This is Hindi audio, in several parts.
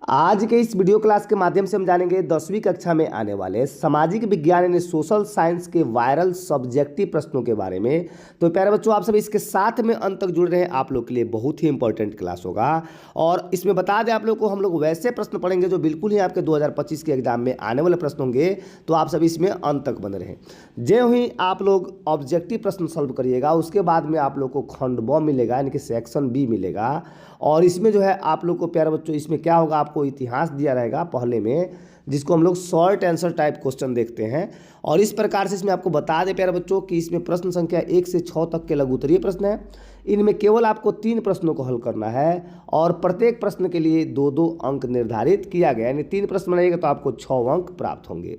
आज के इस वीडियो क्लास के माध्यम से हम जानेंगे 10वीं कक्षा में आने वाले सामाजिक विज्ञान यानी सोशल साइंस के वायरल सब्जेक्टिव प्रश्नों के बारे में। तो प्यारे बच्चों, आप सब इसके साथ में अंत तक जुड़ रहे हैं, आप लोग के लिए बहुत ही इंपॉर्टेंट क्लास होगा। और इसमें बता दें आप लोग को, हम लोग वैसे प्रश्न पढ़ेंगे जो बिल्कुल ही आपके 2025 के एग्जाम में आने वाले प्रश्न होंगे। तो आप सब इसमें अंत तक बने रहें। जो ही आप लोग ऑब्जेक्टिव प्रश्न सॉल्व करिएगा, उसके बाद में आप लोग को खंड ब मिलेगा यानी कि सेक्शन बी मिलेगा। और इसमें जो है आप लोग को प्यारे बच्चों, इसमें क्या होगा, आपको इतिहास दिया रहेगा पहले में, जिसको हम लोग शॉर्ट आंसर टाइप क्वेश्चन देखते हैं। और इस प्रकार से इसमें आपको बता दें प्यारे बच्चों कि इसमें प्रश्न संख्या 1 से 6 तक के लघु उत्तरीय प्रश्न है। इनमें केवल आपको 3 प्रश्नों को हल करना है और प्रत्येक प्रश्न के लिए 2-2 अंक निर्धारित किया गया, यानी 3 प्रश्न बनाइएगा तो आपको 6 अंक प्राप्त होंगे।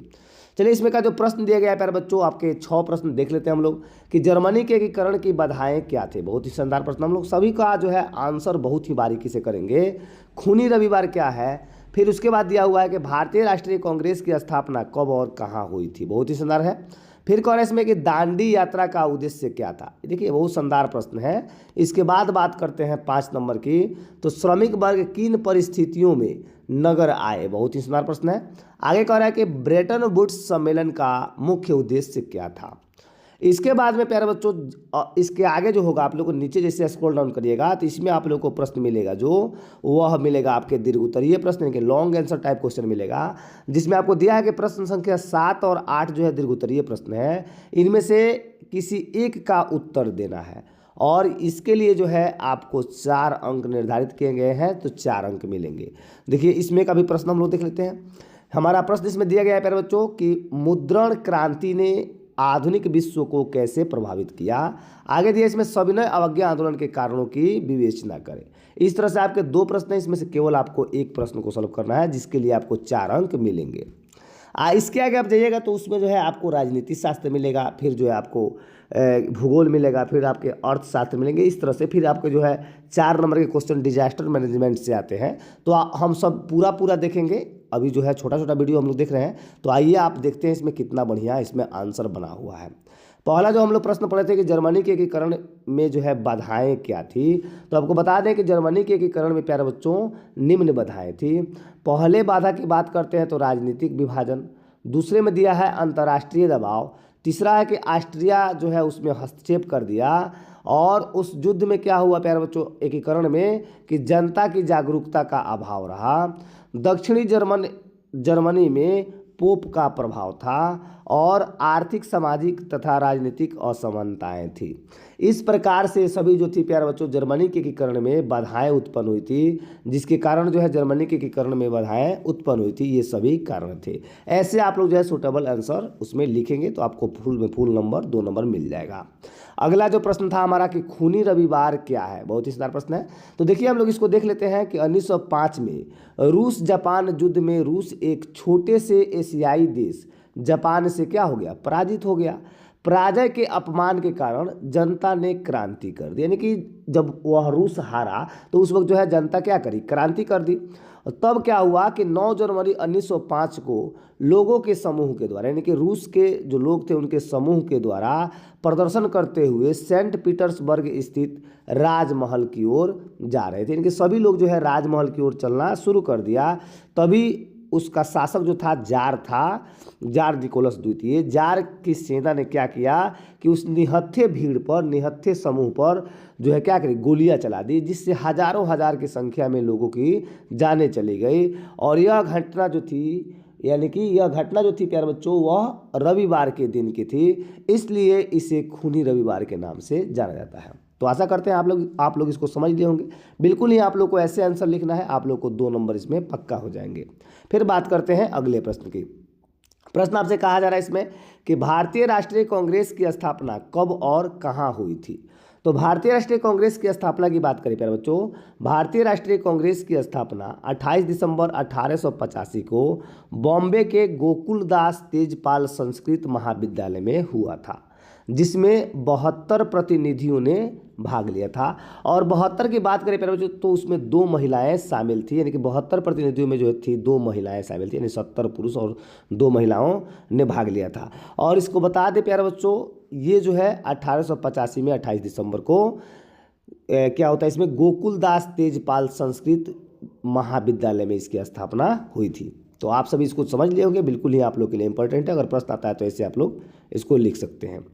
चलिए, इसमें का जो प्रश्न दिया गया है प्यारे बच्चों, आपके 6 प्रश्न देख लेते हैं हम लोग कि जर्मनी के एकीकरण की बाधाएं क्या थे। बहुत ही शानदार प्रश्न, हम लोग सभी का जो है आंसर बहुत ही बारीकी से करेंगे। खूनी रविवार क्या है, फिर उसके बाद दिया हुआ है कि भारतीय राष्ट्रीय कांग्रेस की स्थापना कब और कहाँ हुई थी। बहुत ही शानदार है। फिर कह रहे हैं इसमें कि दांडी यात्रा का उद्देश्य क्या था। देखिए, बहुत शानदार प्रश्न है। इसके बाद बात करते हैं 5 नंबर की, तो श्रमिक वर्ग किन परिस्थितियों में नगर आए। बहुत ही शानदार प्रश्न है। आगे कह रहा है कि ब्रेटन वुड्स सम्मेलन का मुख्य उद्देश्य क्या था। इसके बाद में प्यारे बच्चों, इसके आगे जो होगा, आप लोग को नीचे जैसे स्क्रॉल डाउन करिएगा तो इसमें आप लोग को प्रश्न मिलेगा, जो वह मिलेगा आपके दीर्घ उत्तरीय प्रश्न, यानी कि लॉन्ग आंसर टाइप क्वेश्चन मिलेगा, जिसमें आपको दिया है कि प्रश्न संख्या 7 और 8 जो है दीर्घ उत्तरीय प्रश्न है। इनमें से किसी एक का उत्तर देना है और इसके लिए जो है आपको 4 अंक निर्धारित किए गए हैं, तो 4 अंक मिलेंगे। देखिए, इसमें का भी प्रश्न हम लोग देख लेते हैं। हमारा प्रश्न इसमें दिया गया है प्यारे बच्चों कि मुद्रण क्रांति ने आधुनिक विश्व को कैसे प्रभावित किया। आगे दिया इसमें सविनय अवज्ञा आंदोलन के कारणों की विवेचना करें। इस तरह से आपके 2 प्रश्न हैं, इसमें से केवल आपको एक प्रश्न को सॉल्व करना है, जिसके लिए आपको 4 अंक मिलेंगे। इसके आगे आप जाइएगा तो उसमें जो है आपको राजनीति शास्त्र मिलेगा, फिर जो है आपको भूगोल मिलेगा, फिर आपके अर्थशास्त्र मिलेंगे। इस तरह से फिर आपके जो है 4 नंबर के क्वेश्चन डिजास्टर मैनेजमेंट से आते हैं। तो हम सब पूरा देखेंगे। अभी जो है छोटा छोटा वीडियो हम लोग देख रहे हैं, तो आइए आप देखते हैं इसमें कितना बढ़िया इसमें आंसर बना हुआ है। पहला जो हम लोग प्रश्न पढ़े थे कि जर्मनी के एकीकरण में जो है बाधाएं क्या थी, तो आपको बता दें कि जर्मनी के एकीकरण में प्यारे बच्चों निम्न बाधाएं थी। पहले बाधा की बात करते हैं तो राजनीतिक विभाजन, दूसरे में दिया है अंतर्राष्ट्रीय दबाव, तीसरा है कि ऑस्ट्रिया जो है उसमें हस्तक्षेप कर दिया, और उस युद्ध में क्या हुआ प्यारे बच्चों एकीकरण में कि जनता की जागरूकता का अभाव रहा। दक्षिणी जर्मनी में पोप का प्रभाव था और आर्थिक, सामाजिक तथा राजनीतिक असमानताएं थी। इस प्रकार से सभी जो थी प्यारे बच्चों जर्मनी के एकीकरण में बाधाएं उत्पन्न हुई थी, जिसके कारण जो है जर्मनी के एकीकरण में बाधाएं उत्पन्न हुई थी। ये सभी कारण थे। ऐसे आप लोग जो है सूटेबल आंसर उसमें लिखेंगे तो आपको फुल नंबर 2 नंबर मिल जाएगा। अगला जो प्रश्न था हमारा कि खूनी रविवार क्या है, बहुत ही शानदार प्रश्न है। तो देखिए, हम लोग इसको देख लेते हैं कि 1905 में रूस जापान युद्ध में रूस एक छोटे से एशियाई देश जापान से क्या हो गया, पराजित हो गया। पराजय के अपमान के कारण जनता ने क्रांति कर दी, यानी कि जब वह रूस हारा तो उस वक्त जो है जनता क्या करी, क्रांति कर दी। तब क्या हुआ कि 9 जनवरी 1905 को लोगों के समूह के द्वारा, यानी कि रूस के जो लोग थे उनके समूह के द्वारा प्रदर्शन करते हुए सेंट पीटर्सबर्ग स्थित राजमहल की ओर जा रहे थे, यानी कि सभी लोग जो है राजमहल की ओर चलना शुरू कर दिया। तभी उसका शासक जो था जार निकोलस द्वितीय, जार की सेना ने क्या किया कि उस निहत्थे भीड़ पर, निहत्थे समूह पर जो है क्या करी, गोलियां चला दी, जिससे हजारों हजार की संख्या में लोगों की जानें चली गई। और यह घटना जो थी, यानी कि यह घटना जो थी प्यारे बच्चों, वह रविवार के दिन की थी, इसलिए इसे खूनी रविवार के नाम से जाना जाता है। तो आशा करते हैं आप लोग इसको समझ लिए होंगे। बिल्कुल ही आप लोग को ऐसे आंसर लिखना है, आप लोग को 2 नंबर इसमें पक्का हो जाएंगे। फिर बात करते हैं अगले प्रश्न की। प्रश्न आपसे कहा जा रहा है इसमें कि भारतीय राष्ट्रीय कांग्रेस की स्थापना कब और कहाँ हुई थी। तो भारतीय राष्ट्रीय कांग्रेस की स्थापना की बात करें प्यारे बच्चों, भारतीय राष्ट्रीय कांग्रेस की स्थापना 28 दिसंबर 1885 को बॉम्बे के गोकुलदास तेजपाल संस्कृत महाविद्यालय में हुआ था, जिसमें 72 प्रतिनिधियों ने भाग लिया था। और 72 की बात करें प्यारे बच्चों तो उसमें 2 महिलाएं शामिल थी, यानी कि 72 प्रतिनिधियों में जो थी 2 महिलाएं शामिल थी, यानी 70 पुरुष और 2 महिलाओं ने भाग लिया था। और इसको बता दें प्यारे बच्चों, ये जो है 1885 में 28 दिसंबर को क्या होता है, इसमें गोकुलदास तेजपाल संस्कृत महाविद्यालय में इसकी स्थापना हुई थी। तो आप सभी इसको समझ लिए होंगे, बिल्कुल ही आप लोग के लिए इंपॉर्टेंट है। अगर प्रश्न आता है तो ऐसे आप लोग इसको लिख सकते हैं।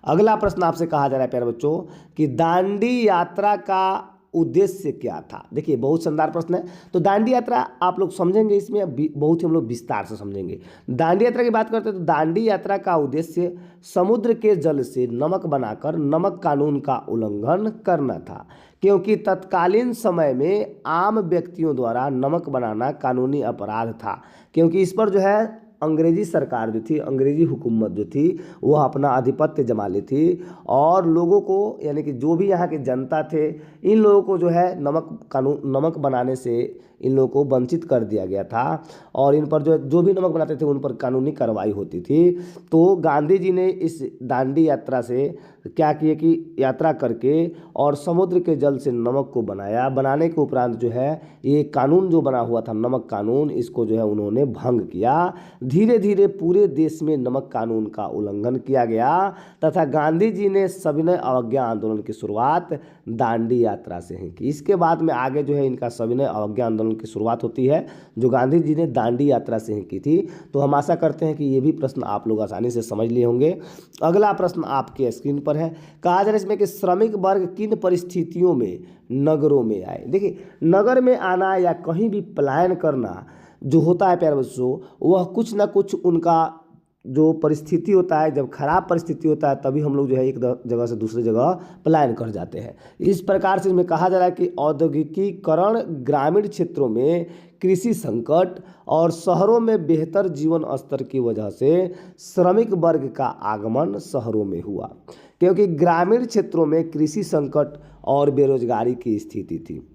अगला प्रश्न आपसे कहा जा रहा है प्यारे बच्चों कि दांडी यात्रा का उद्देश्य क्या था। देखिए बहुत शानदार प्रश्न है। तो दांडी यात्रा आप लोग समझेंगे, इसमें बहुत ही हम लोग विस्तार से समझेंगे। दांडी यात्रा की बात करते हैं तो दांडी यात्रा का उद्देश्य समुद्र के जल से नमक बनाकर नमक कानून का उल्लंघन करना था, क्योंकि तत्कालीन समय में आम व्यक्तियों द्वारा नमक बनाना कानूनी अपराध था। क्योंकि इस पर जो है अंग्रेजी सरकार जो थी, अंग्रेजी हुकूमत जो थी, वह अपना आधिपत्य जमा ली थी और लोगों को, यानी कि जो भी यहाँ के जनता थे, इन लोगों को जो है नमक बनाने से इन लोगों को वंचित कर दिया गया था और इन पर जो भी नमक बनाते थे उन पर कानूनी कार्रवाई होती थी। तो गांधी जी ने इस दांडी यात्रा से क्या किए कि यात्रा करके और समुद्र के जल से नमक को बनाया। बनाने के उपरांत जो है ये कानून जो बना हुआ था नमक कानून, इसको जो है उन्होंने भंग किया। धीरे धीरे पूरे देश में नमक कानून का उल्लंघन किया गया तथा गांधी जी ने सविनय अवज्ञा आंदोलन की शुरुआत दांडी यात्रा से ही की। इसके बाद में आगे जो है इनका सविनय अवज्ञा आंदोलन की शुरुआत होती है जो गांधी जी ने दांडी यात्रा से ही की थी। तो हम आशा करते हैं कि ये भी प्रश्न आप लोग आसानी से समझ लिए होंगे। अगला प्रश्न आपके स्क्रीन पर है। कहा जा रहा है इसमें कि श्रमिक वर्ग किन परिस्थितियों में नगरों में आए। देखिए नगर में आना या कहीं भी पलायन करना जो होता है प्यारे बच्चों, वह कुछ ना कुछ उनका जो परिस्थिति होता है, जब खराब परिस्थिति होता है तभी हम लोग जो है एक जगह से दूसरी जगह पलायन कर जाते हैं। इस प्रकार से इसमें कहा जा रहा है कि औद्योगिकीकरण, ग्रामीण क्षेत्रों में कृषि संकट और शहरों में बेहतर जीवन स्तर की वजह से श्रमिक वर्ग का आगमन शहरों में हुआ, क्योंकि ग्रामीण क्षेत्रों में कृषि संकट और बेरोजगारी की स्थिति थी।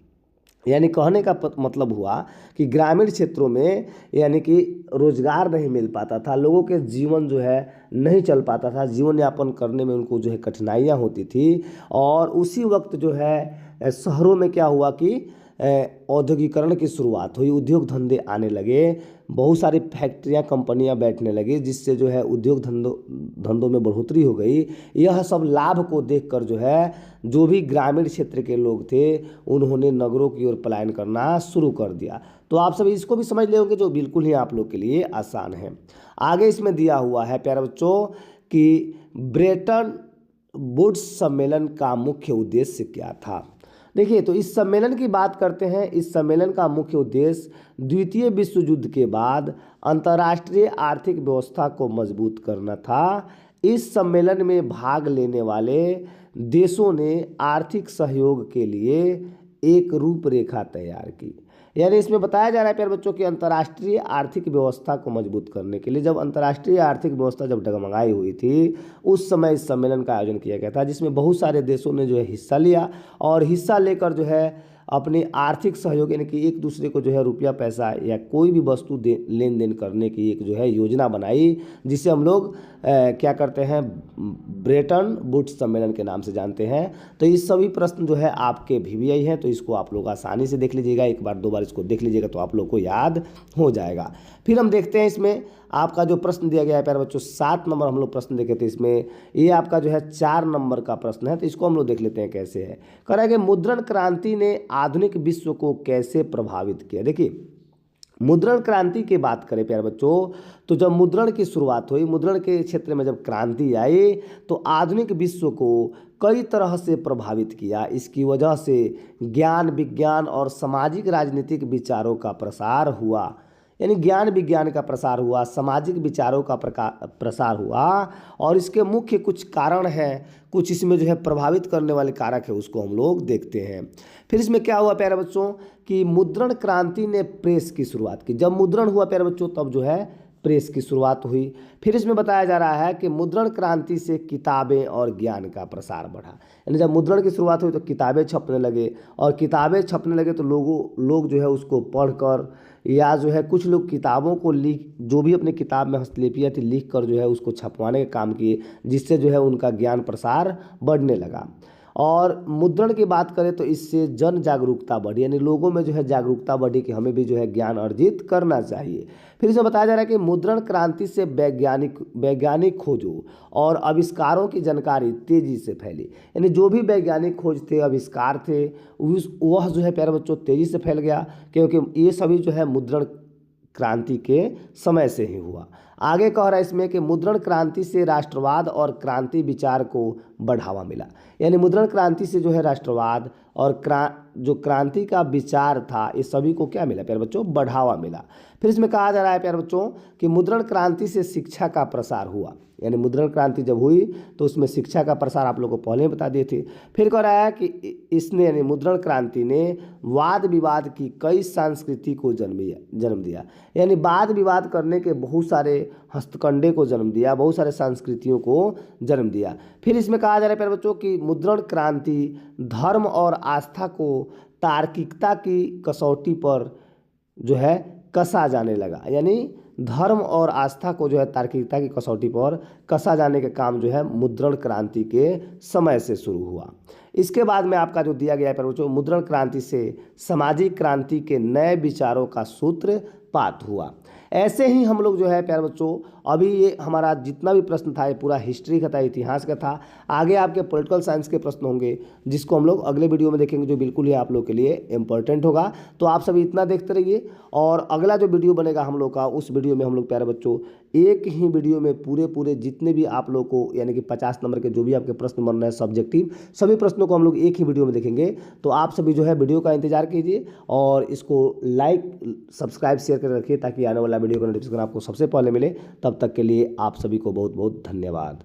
यानी कहने का मतलब हुआ कि ग्रामीण क्षेत्रों में यानी कि रोजगार नहीं मिल पाता था, लोगों के जीवन जो है नहीं चल पाता था, जीवन यापन करने में उनको जो है कठिनाइयाँ होती थी। और उसी वक्त जो है शहरों में क्या हुआ कि औद्योगिकरण की शुरुआत हुई, उद्योग धंधे आने लगे, बहुत सारी फैक्ट्रियां कंपनियां बैठने लगी, जिससे जो है उद्योग धंधों में बढ़ोतरी हो गई। यह सब लाभ को देखकर जो है जो भी ग्रामीण क्षेत्र के लोग थे उन्होंने नगरों की ओर पलायन करना शुरू कर दिया। तो आप सभी इसको भी समझ लेंगे जो बिल्कुल ही आप लोग के लिए आसान है। आगे इसमें दिया हुआ है प्यारे बच्चों कि ब्रेटन वुड्स सम्मेलन का मुख्य उद्देश्य क्या था। देखिए तो इस सम्मेलन की बात करते हैं। इस सम्मेलन का मुख्य उद्देश्य द्वितीय विश्व युद्ध के बाद अंतर्राष्ट्रीय आर्थिक व्यवस्था को मजबूत करना था। इस सम्मेलन में भाग लेने वाले देशों ने आर्थिक सहयोग के लिए एक रूपरेखा तैयार की। यानी इसमें बताया जा रहा है प्यारे बच्चों कि अंतर्राष्ट्रीय आर्थिक व्यवस्था को मजबूत करने के लिए, जब अंतर्राष्ट्रीय आर्थिक व्यवस्था जब डगमगाई हुई थी उस समय इस सम्मेलन का आयोजन किया गया था, जिसमें बहुत सारे देशों ने जो है हिस्सा लिया और हिस्सा लेकर जो है अपने आर्थिक सहयोग यानी कि एक दूसरे को जो है रुपया पैसा या कोई भी वस्तु लेन देन करने की एक जो है योजना बनाई, जिसे हम लोग क्या करते हैं ब्रेटन वुड्स सम्मेलन के नाम से जानते हैं। तो ये सभी प्रश्न जो है आपके VVI हैं, तो इसको आप लोग आसानी से देख लीजिएगा, एक बार दो बार इसको देख लीजिएगा तो आप लोग को याद हो जाएगा। फिर हम देखते हैं इसमें आपका जो प्रश्न दिया गया है प्यारे बच्चों 7 नंबर हम लोग प्रश्न देखे थे। इसमें ये आपका जो है 4 नंबर का प्रश्न है, तो इसको हम लोग देख लेते हैं कैसे है। कह रहा है कि मुद्रण क्रांति ने आधुनिक विश्व को कैसे प्रभावित किया। देखिए मुद्रण क्रांति की बात करें प्यारे बच्चों तो जब मुद्रण की शुरुआत हुई, मुद्रण के क्षेत्र में जब क्रांति आई तो आधुनिक विश्व को कई तरह से प्रभावित किया। इसकी वजह से ज्ञान विज्ञान और सामाजिक राजनीतिक विचारों का प्रसार हुआ। यानी ज्ञान विज्ञान का प्रसार हुआ, सामाजिक विचारों का प्रसार हुआ और इसके मुख्य कुछ कारण हैं, कुछ इसमें जो है प्रभावित करने वाले कारक है, उसको हम लोग देखते हैं। फिर इसमें क्या हुआ प्यारे बच्चों कि मुद्रण क्रांति ने प्रेस की शुरुआत की। जब मुद्रण हुआ प्यारे बच्चों तब जो है प्रेस की शुरुआत हुई। फिर इसमें बताया जा रहा है कि मुद्रण क्रांति से किताबें और ज्ञान का प्रसार बढ़ा। यानी जब मुद्रण की शुरुआत हुई तो किताबें छपने लगे और किताबें छपने लगे तो लोग जो है उसको पढ़कर या जो है कुछ लोग किताबों को जो भी अपनी किताब में हस्तलिपियाँ थी लिख कर जो है उसको छपवाने का काम किए, जिससे जो है उनका ज्ञान प्रसार बढ़ने लगा। और मुद्रण की बात करें तो इससे जन जागरूकता बढ़ी, यानी लोगों में जो है जागरूकता बढ़ी कि हमें भी जो है ज्ञान अर्जित करना चाहिए। फिर इसमें बताया जा रहा है कि मुद्रण क्रांति से वैज्ञानिक खोजों और आविष्कारों की जानकारी तेजी से फैली, यानी जो भी वैज्ञानिक खोज थे, आविष्कार थे, वह जो है प्यारे बच्चों तेजी से फैल गया, क्योंकि ये सभी जो है मुद्रण क्रांति के समय से ही हुआ। आगे कह रहा है इसमें कि मुद्रण क्रांति से राष्ट्रवाद और क्रांति विचार को बढ़ावा मिला, यानी मुद्रण क्रांति से जो है राष्ट्रवाद और जो क्रांति का विचार था, ये सभी को क्या मिला प्यारे बच्चों, बढ़ावा मिला। फिर इसमें कहा जा रहा है प्यारे बच्चों कि मुद्रण क्रांति से शिक्षा का प्रसार हुआ, यानी मुद्रण क्रांति जब हुई तो उसमें शिक्षा का प्रसार आप लोगों को पहले ही बता दिए थे। फिर कह रहा है कि इसने यानी मुद्रण क्रांति ने वाद विवाद की कई संस्कृति को जन्म दिया, यानी वाद विवाद करने के बहुत सारे हस्तकंडे को जन्म दिया, बहुत सारे संस्कृतियों को जन्म दिया। फिर इसमें कहा जा रहा है प्यारे बच्चों कि मुद्रण क्रांति धर्म और आस्था को तार्किकता की कसौटी पर जो है कसा जाने लगा, यानी धर्म और आस्था को जो है तार्किकता की कसौटी पर कसा जाने का काम जो है मुद्रण क्रांति के समय से शुरू हुआ। इसके बाद में आपका जो दिया गया है बच्चों, मुद्रण क्रांति से सामाजिक क्रांति के नए विचारों का सूत्रपात हुआ। ऐसे ही हम लोग जो है प्यारे बच्चों, अभी ये हमारा जितना भी प्रश्न था ये पूरा हिस्ट्री का था, इतिहास का था। आगे आपके पॉलिटिकल साइंस के प्रश्न होंगे जिसको हम लोग अगले वीडियो में देखेंगे, जो बिल्कुल ही आप लोग के लिए इम्पोर्टेंट होगा। तो आप सभी इतना देखते रहिए, और अगला जो वीडियो बनेगा हम लोग का, उस वीडियो में हम लोग प्यारे बच्चों एक ही वीडियो में पूरे जितने भी आप लोग को यानी कि 50 नंबर के जो भी आपके प्रश्न बन रहे हैं सब्जेक्टिव, सभी प्रश्नों को हम लोग एक ही वीडियो में देखेंगे। तो आप सभी जो है वीडियो का इंतजार कीजिए और इसको लाइक, सब्सक्राइब, शेयर कर रखिए ताकि आने वाला वीडियो का नोटिफिकेशन आपको सबसे पहले मिले। तब तक के लिए आप सभी को बहुत बहुत धन्यवाद।